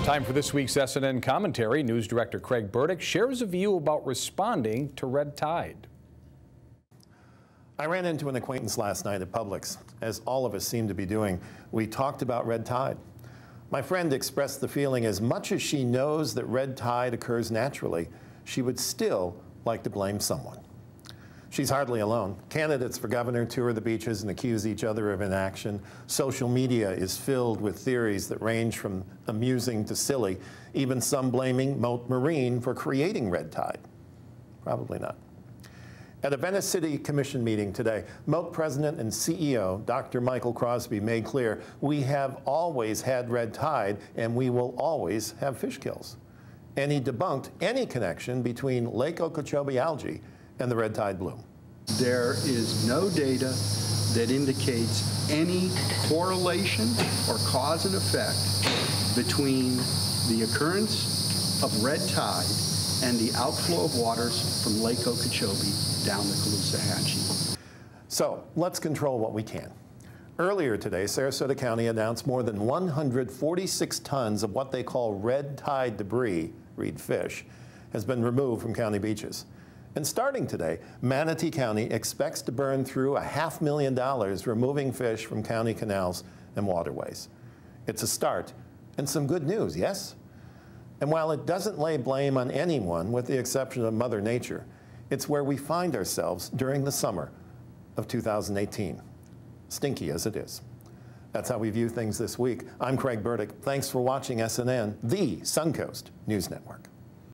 Time for this week's SNN commentary. News Director Craig Burdick shares a view about responding to red tide. I ran into an acquaintance last night at Publix. As all of us seem to be doing, we talked about red tide. My friend expressed the feeling as much as she knows that red tide occurs naturally, she would still like to blame someone. She's hardly alone. Candidates for governor tour the beaches and accuse each other of inaction. Social media is filled with theories that range from amusing to silly, even some blaming Moat Marine for creating red tide. Probably not. At a Venice City Commission meeting today, Moat President and CEO Dr. Michael Crosby made clear we have always had red tide and we will always have fish kills. And he debunked any connection between Lake Okeechobee algae and the red tide bloom. There is no data that indicates any correlation or cause and effect between the occurrence of red tide and the outflow of waters from Lake Okeechobee down the Caloosahatchee. So let's control what we can. Earlier today, Sarasota County announced more than 146 tons of what they call red tide debris, read fish, has been removed from county beaches. And starting today, Manatee County expects to burn through $500,000 removing fish from county canals and waterways. It's a start and some good news, yes? And while it doesn't lay blame on anyone with the exception of Mother Nature, it's where we find ourselves during the summer of 2018, stinky as it is. That's how we view things this week. I'm Craig Burdick. Thanks for watching SNN, the Suncoast News Network.